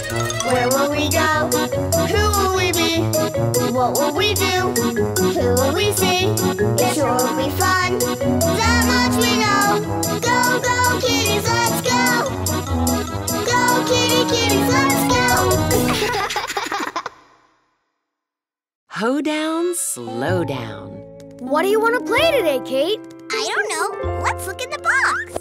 Where will we go? Who will we be? What will we do? Who will we see? It sure will be fun. That much we know. Go, go, kitties, let's go. Go, kitties, let's go. Hoe-Down, slow down. What do you want to play today, Kate? I don't know. Let's look in the box.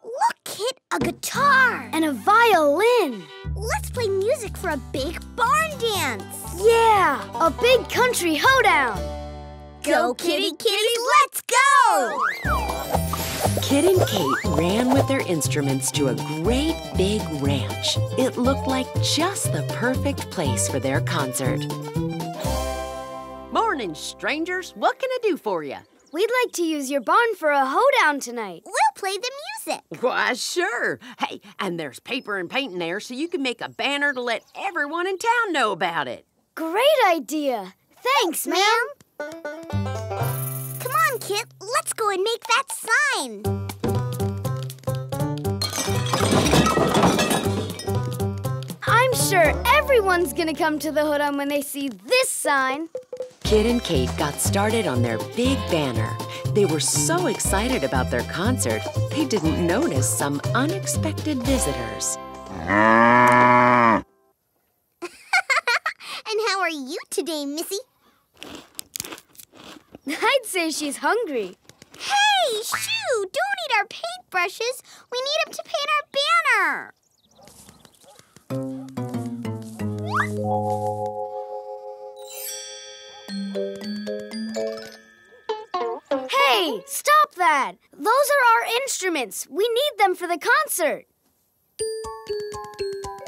Look, Kit, a guitar. And a violin. Let's play music for a big barn dance. Yeah, a big country hoedown. Go, kitties, let's go! Kit and Kate ran with their instruments to a great big ranch. It looked like just the perfect place for their concert. Morning, strangers. What can I do for you? We'd like to use your barn for a hoedown tonight. We'll play the music. Why, sure. Hey, and there's paper and paint in there so you can make a banner to let everyone in town know about it. Great idea. Thanks, ma'am. Come on, Kit. Let's go and make that sign. I'm sure everyone's gonna come to the hoedown when they see this sign. Kit and Kate got started on their big banner. They were so excited about their concert, they didn't notice some unexpected visitors. And how are you today, Missy? I'd say she's hungry. Hey, shoo! Don't eat our paintbrushes. We need them to paint our banner. Hey, stop that! Those are our instruments. We need them for the concert.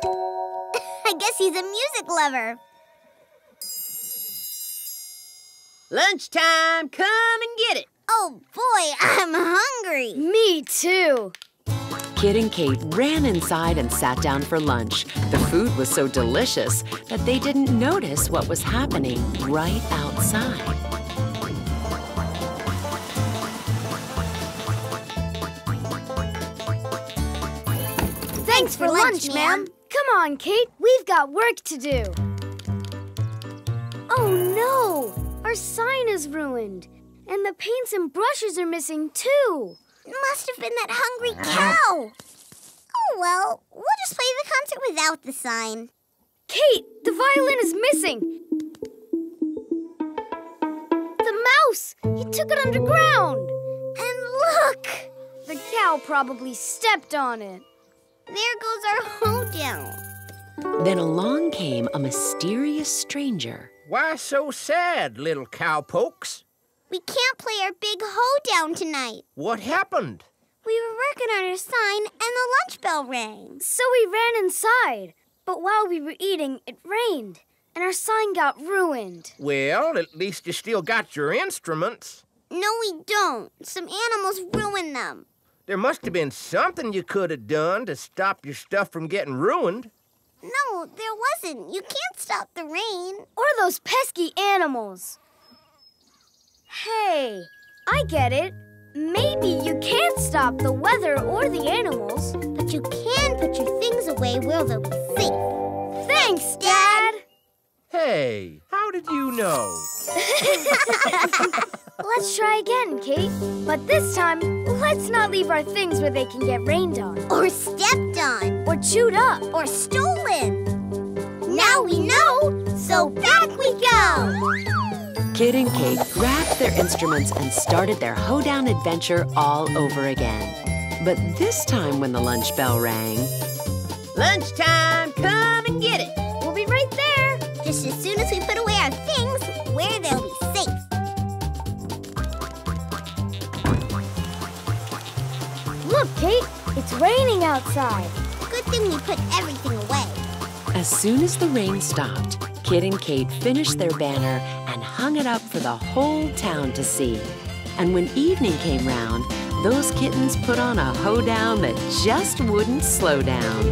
I guess he's a music lover. Lunchtime, come and get it. Oh, boy, I'm hungry. Me too. Kit and Kate ran inside and sat down for lunch. The food was so delicious that they didn't notice what was happening right outside. Thanks for lunch, ma'am. Come on, Kate. We've got work to do. Oh, no. Our sign is ruined. And the paints and brushes are missing, too. It must have been that hungry cow. Oh, well, we'll just play the concert without the sign. Kate, the violin is missing. The mouse! He took it underground. And look! The cow probably stepped on it. There goes our hoedown. Then along came a mysterious stranger. Why so sad, little cowpokes? We can't play our big hoedown tonight. What happened? We were working on our sign and the lunch bell rang. So we ran inside. But while we were eating, it rained. And our sign got ruined. Well, at least you still got your instruments. No, we don't. Some animals ruined them. There must have been something you could have done to stop your stuff from getting ruined. No, there wasn't. You can't stop the rain. Or those pesky animals. Hey, I get it. Maybe you can't stop the weather or the animals. But you can put your things away where they'll be safe. Thanks, Dad. Hey, how did you know? Let's try again, Kate. But this time, let's not leave our things where they can get rained on. Or stepped on. Or chewed up. Or stolen. Now we know, so back we go. Kit and Kate grabbed their instruments and started their hoedown adventure all over again. But this time when the lunch bell rang... Lunchtime, come and get it! We'll be right there. Just as soon as we put away our things where they'll be safe. Look, Kate, it's raining outside. Good thing we put everything away. As soon as the rain stopped, Kit and Kate finished their banner and hung it up for the whole town to see. And when evening came round, those kittens put on a hoedown that just wouldn't slow down.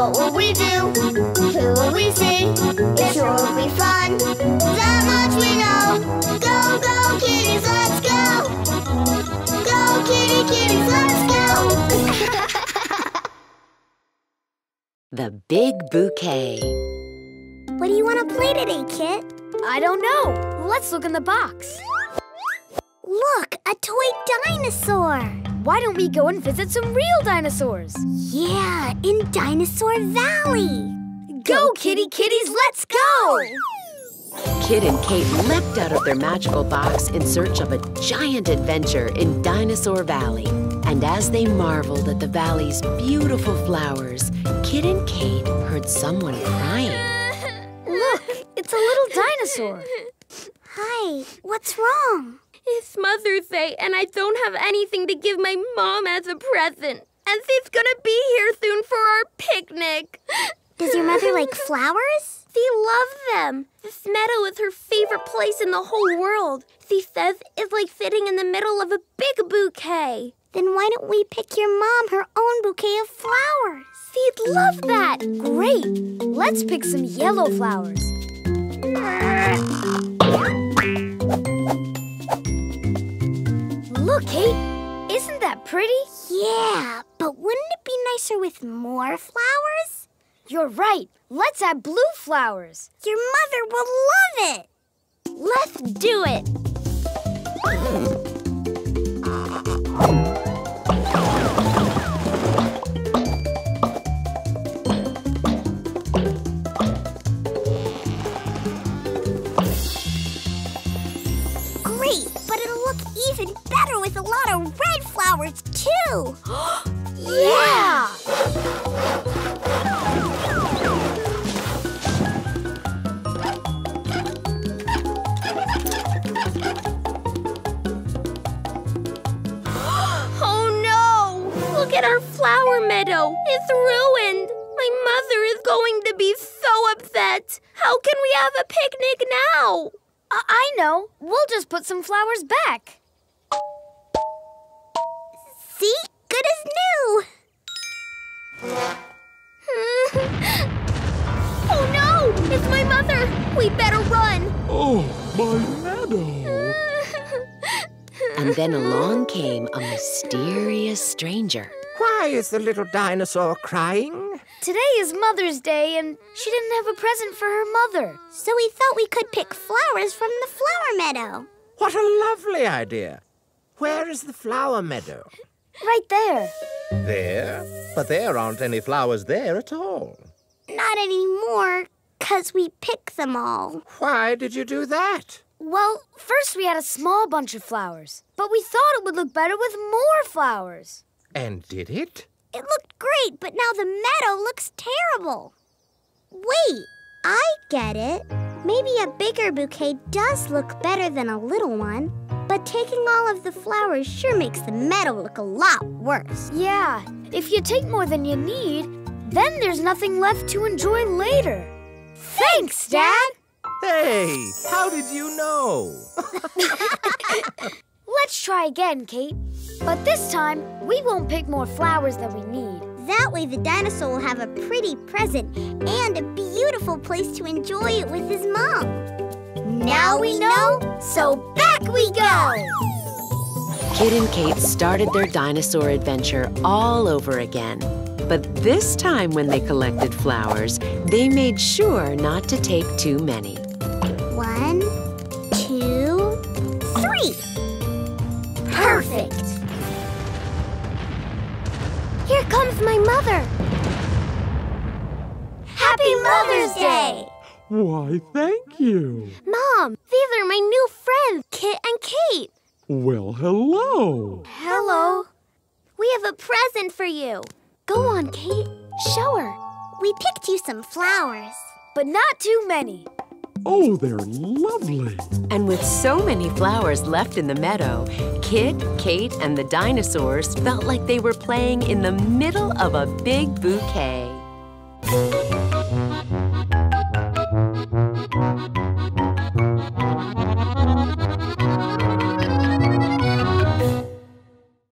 What will we do? Who will we see? It sure will be fun. That much we know. Go, go, kitties, let's go. Go, kitties, let's go. The Big Bouquet. What do you want to play today, Kit? I don't know. Let's look in the box. Look, a toy dinosaur. Why don't we go and visit some real dinosaurs? Yeah, in Dinosaur Valley. Go, kitties, let's go! Kit and Kate leapt out of their magical box in search of a giant adventure in Dinosaur Valley. And as they marveled at the valley's beautiful flowers, Kit and Kate heard someone crying. Look, it's a little dinosaur. Hi, what's wrong? It's Mother's Day, and I don't have anything to give my mom as a present. And she's gonna be here soon for our picnic. Does your mother like flowers? She loves them. This meadow is her favorite place in the whole world. She says it's like sitting in the middle of a big bouquet. Then why don't we pick your mom her own bouquet of flowers? She'd love that. Great! Let's pick some yellow flowers. Look, Kate. Isn't that pretty? Yeah, but wouldn't it be nicer with more flowers? You're right. Let's add blue flowers. Your mother will love it. Let's do it. Great, but it'll look even better with a lot of red flowers, too. Yeah! Oh no! Look at our flower meadow. It's ruined. My mother is going to be so upset. How can we have a picnic now? I know. We'll just put some flowers back. See? Good as new. Oh no! It's my mother! We better run! Oh, my meadow! And then along came a mysterious stranger. Why is the little dinosaur crying? Today is Mother's Day, and she didn't have a present for her mother. So we thought we could pick flowers from the flower meadow. What a lovely idea. Where is the flower meadow? Right there. There? But there aren't any flowers there at all. Not anymore, 'cause we picked them all. Why did you do that? Well, first we had a small bunch of flowers, but we thought it would look better with more flowers. And did it? It looked great, but now the meadow looks terrible. Wait, I get it. Maybe a bigger bouquet does look better than a little one, but taking all of the flowers sure makes the meadow look a lot worse. Yeah, if you take more than you need, then there's nothing left to enjoy later. Thanks, Dad! Hey, how did you know? Let's try again, Kate. But this time, we won't pick more flowers than we need. That way the dinosaur will have a pretty present and a beautiful place to enjoy it with his mom. Now we know, so back we go! Kit and Kate started their dinosaur adventure all over again. But this time when they collected flowers, they made sure not to take too many. 1, 2, 3. Perfect! Here comes my mother. Happy Mother's Day! Why, thank you. Mom, these are my new friends, Kit and Kate. Well, hello. Hello. We have a present for you. Go on, Kate. Show her. We picked you some flowers. But not too many. Oh, they're lovely. And with so many flowers left in the meadow, Kit, Kate, and the dinosaurs felt like they were playing in the middle of a big bouquet.